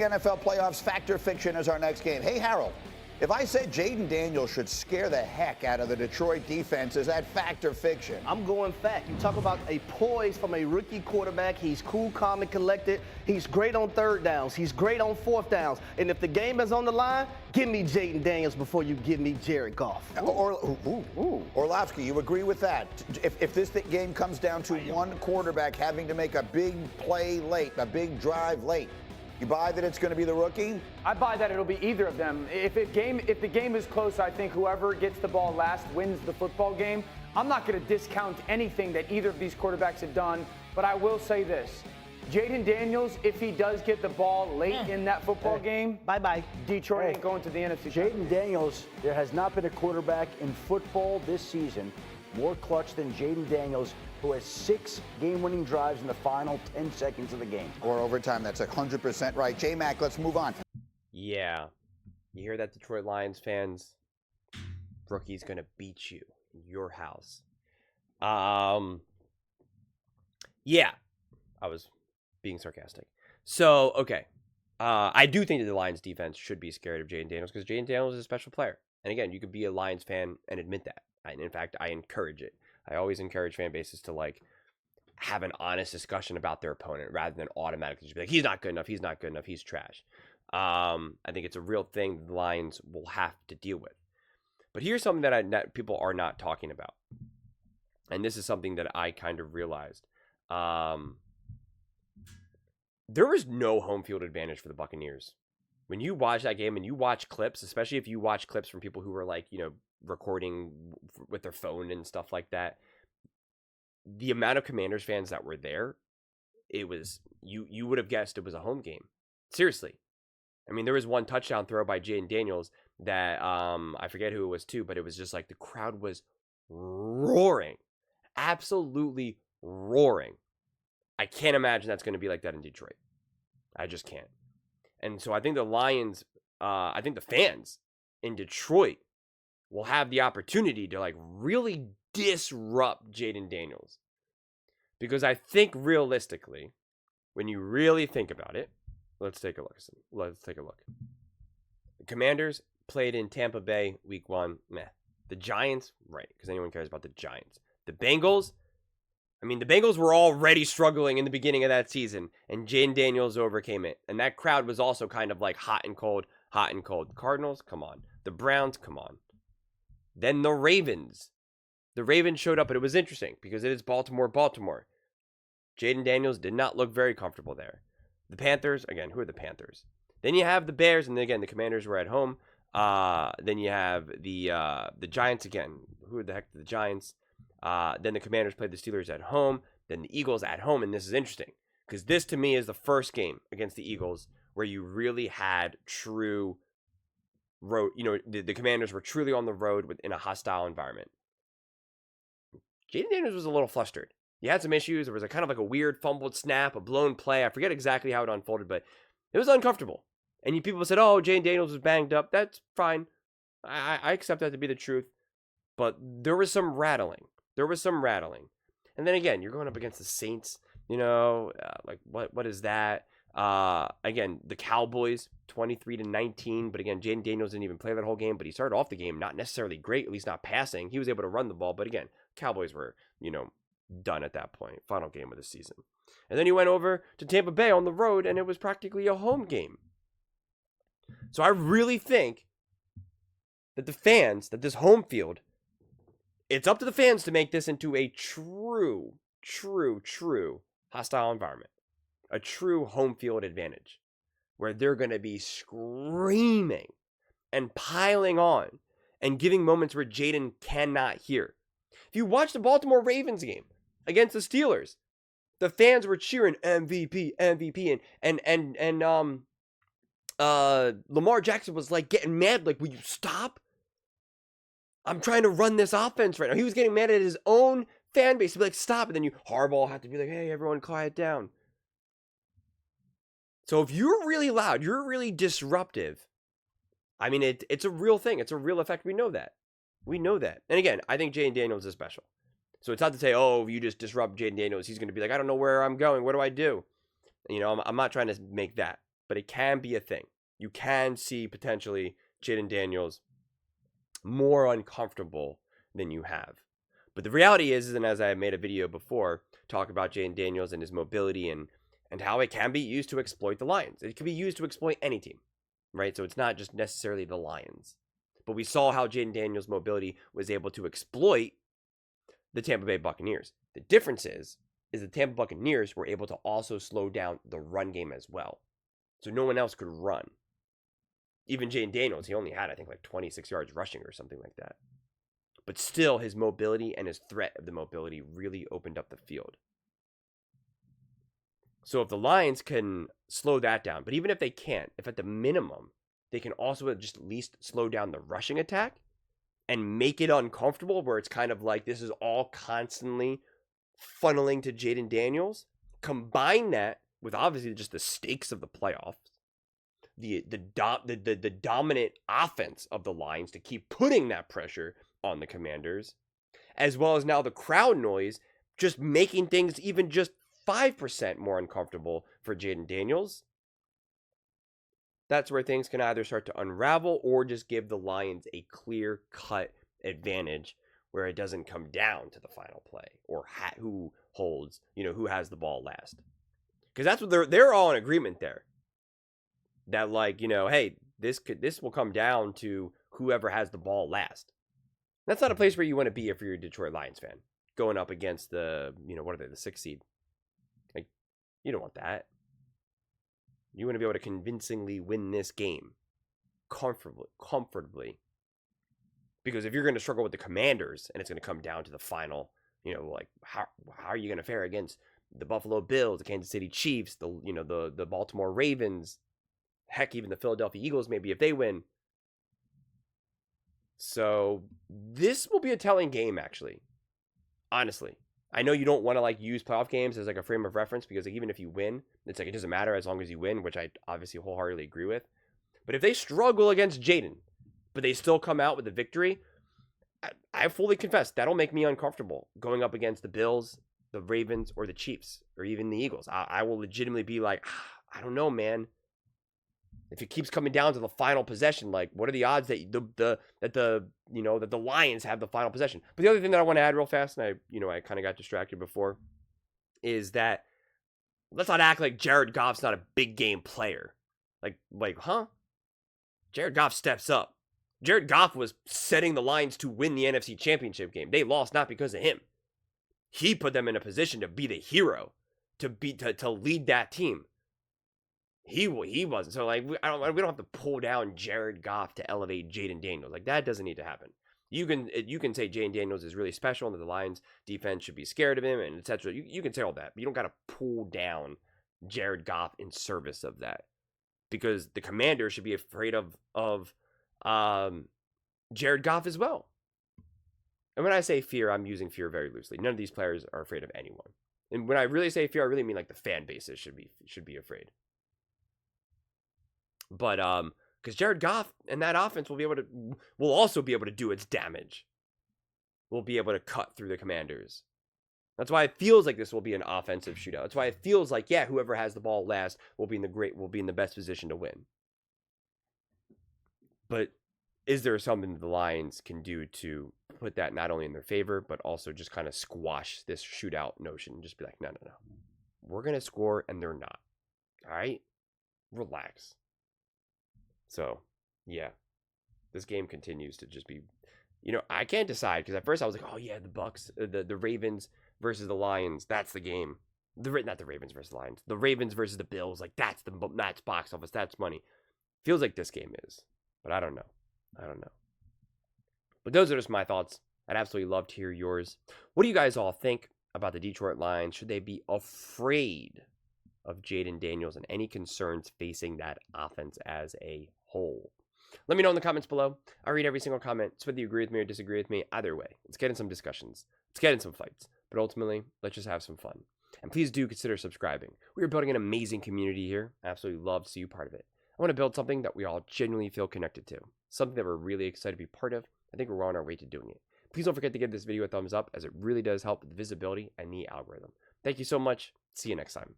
NFL playoffs, fact or fiction is our next game. Hey, Harold, if I said Jayden Daniels should scare the heck out of the Detroit defense, is that fact or fiction? I'm going fact. You talk about a poise from a rookie quarterback. He's cool, calm, and collected. He's great on third downs. He's great on fourth downs. And if the game is on the line, give me Jayden Daniels before you give me Jared Goff. Orlovsky, you agree with that? If this game comes down to one quarterback having to make a big play late, a big drive late, you buy that it's going to be the rookie? I buy that it'll be either of them. If the game is close, I think whoever gets the ball last wins the football game. I'm not going to discount anything that either of these quarterbacks have done, but I will say this. Jayden Daniels, if he does get the ball late in that football game, bye-bye. Detroit ain't going to the NFC. Jayden Daniels, there has not been a quarterback in football this season more clutch than Jayden Daniels, who has 6 game-winning drives in the final 10 seconds of the game. Or overtime, that's 100% right. J-Mac, let's move on. Yeah. You hear that, Detroit Lions fans? Rookie's going to beat you in your house. Yeah. I was being sarcastic. So, okay. I do think that the Lions defense should be scared of Jayden Daniels because Jayden Daniels is a special player. And again, you could be a Lions fan and admit that. And in fact, I encourage it. I always encourage fan bases to have an honest discussion about their opponent rather than automatically just be like, he's not good enough, he's trash. I think it's a real thing the Lions will have to deal with. But here's something that people are not talking about. And this is something that I kind of realized. There was no home field advantage for the Buccaneers. When you watch that game and you watch clips, especially if you watch clips from people who were recording with their phone and stuff like that, the amount of Commanders fans that were there, it was, you would have guessed it was a home game. Seriously. I mean, there was one touchdown throw by Jayden Daniels that, I forget who it was to, but it was just like the crowd was roaring. Absolutely roaring. I can't imagine that's going to be like that in Detroit. I just can't. And so I think the Lions, I think the fans in Detroit will have the opportunity to really disrupt Jayden Daniels. Because I think realistically, when you really think about it, let's take a look. The Commanders played in Tampa Bay week 1. Meh. The Giants, right, because anyone cares about the Giants. The Bengals, the Bengals were already struggling in the beginning of that season, and Jayden Daniels overcame it. And that crowd was also kind of hot and cold, hot and cold. Cardinals, come on. The Browns, come on. Then the Ravens. The Ravens showed up, and it was interesting because it is Baltimore. Jayden Daniels did not look very comfortable there. The Panthers, again, who are the Panthers? Then you have the Bears, and again, the Commanders were at home. Then you have the Giants again. Who are the heck are the Giants? Then the Commanders played the Steelers at home. Then the Eagles at home, and this is interesting because this to me is the first game against the Eagles where you really had true road. The Commanders were truly on the road within a hostile environment. Jayden Daniels was a little flustered. He had some issues. There was a kind of a weird fumbled snap, a blown play. I forget exactly how it unfolded, but it was uncomfortable. And people said, "Oh, Jayden Daniels was banged up." That's fine. I accept that to be the truth. But there was some rattling. And then again, you're going up against the Saints. What is that? Again, the Cowboys, 23-19. But again, Jayden Daniels didn't even play that whole game. But he started off the game not necessarily great, at least not passing. He was able to run the ball. But again, Cowboys were, done at that point. Final game of the season. And then he went over to Tampa Bay on the road, and it was practically a home game. So I really think that this home field, it's up to the fans to make this into a true hostile environment. A true home field advantage. Where they're going to be screaming and piling on and giving moments where Jayden cannot hear. If you watch the Baltimore Ravens game against the Steelers, the fans were cheering MVP, and Lamar Jackson was getting mad, will you stop? I'm trying to run this offense right now. He was getting mad at his own fan base. He'd be like, stop. And then Harbaugh had to be like, hey, everyone quiet down. So if you're really loud, you're really disruptive. It's a real thing. It's a real effect. We know that. And again, I think Jayden Daniels is special. So it's not to say, oh, if you just disrupt Jayden Daniels, he's going to be like, I don't know where I'm going. What do I do? I'm not trying to make that. but it can be a thing. You can see potentially Jayden Daniels more uncomfortable than you have. But the reality is, and as I made a video before, talk about Jayden Daniels and his mobility and how it can be used to exploit the Lions. It can be used to exploit any team, right? So it's not just necessarily the Lions. But we saw how Jayden Daniels' mobility was able to exploit the Tampa Bay Buccaneers. The difference is the Tampa Buccaneers were able to also slow down the run game as well. So no one else could run. Even Jayden Daniels, he only had, I think, like 26 yards rushing or something like that. But still, his mobility and his threat of the mobility really opened up the field. So if the Lions can slow that down, but even if they can't, if at the minimum, they can also just at least slow down the rushing attack and make it uncomfortable where it's kind of like this is all constantly funneling to Jayden Daniels. Combine that with obviously just the stakes of the playoffs, the dominant offense of the Lions to keep putting that pressure on the Commanders, as well as now the crowd noise just making things even just 5% more uncomfortable for Jayden Daniels. That's where things can either start to unravel or just give the Lions a clear-cut advantage where it doesn't come down to the final play or who holds, who has the ball last. Because that's what they're all in agreement there. That hey, this will come down to whoever has the ball last. That's not a place where you want to be if you're a Detroit Lions fan. Going up against the, what are they, the 6th seed. Like, you don't want that. You want to be able to convincingly win this game comfortably. Because if you're going to struggle with the Commanders and it's going to come down to the final, how are you going to fare against the Buffalo Bills, the Kansas City Chiefs, the Baltimore Ravens, heck, even the Philadelphia Eagles, maybe if they win. So this will be a telling game, actually. Honestly. I know you don't want to use playoff games as a frame of reference because even if you win, it's it doesn't matter as long as you win, which I obviously wholeheartedly agree with. But if they struggle against Jayden, but they still come out with a victory, I fully confess that'll make me uncomfortable going up against the Bills, the Ravens, or the Chiefs, or even the Eagles. I will legitimately be like, I don't know, man. If it keeps coming down to the final possession, what are the odds that the Lions have the final possession? But the other thing that I want to add real fast, and I kind of got distracted before, is that let's not act like Jared Goff's not a big game player. Huh? Jared Goff steps up. Jared Goff was setting the Lions to win the NFC Championship game. They lost not because of him. He put them in a position to be the hero, to lead that team. He wasn't. So we don't have to pull down Jared Goff to elevate Jayden Daniels. That doesn't need to happen. You can say Jayden Daniels is really special and that the Lions defense should be scared of him and etc. You can say all that, but you don't got to pull down Jared Goff in service of that, because the Commanders should be afraid of Jared Goff as well. And when I say fear, I'm using fear very loosely. None of these players are afraid of anyone. And when I really say fear, I really mean the fan bases should be afraid. But because Jared Goff and that offense will also be able to do its damage. We'll be able to cut through the Commanders. That's why it feels like this will be an offensive shootout. That's why it feels like whoever has the ball last will be in the best position to win. But is there something that the Lions can do to put that not only in their favor, but also just kind of squash this shootout notion? Just be like, no. We're going to score and they're not. All right? Relax. So, yeah. This game continues to just be, I can't decide because at first I was like, oh yeah, the Bucks, the Ravens versus the Lions, that's the game. Not the Ravens versus the Lions. The Ravens versus the Bills, that's box office, that's money. Feels like this game is. But I don't know. But those are just my thoughts. I'd absolutely love to hear yours. What do you guys all think about the Detroit Lions? Should they be afraid of Jayden Daniels and any concerns facing that offense as a whole? Let me know in the comments below. I read every single comment. It's whether you agree with me or disagree with me. Either way, let's get in some discussions. Let's get in some fights. But ultimately, let's just have some fun. And please do consider subscribing. We are building an amazing community here. I absolutely love to see you part of it. I want to build something that we all genuinely feel connected to. Something that we're really excited to be part of. I think we're on our way to doing it. Please don't forget to give this video a thumbs up, as it really does help with the visibility and the algorithm. Thank you so much. See you next time.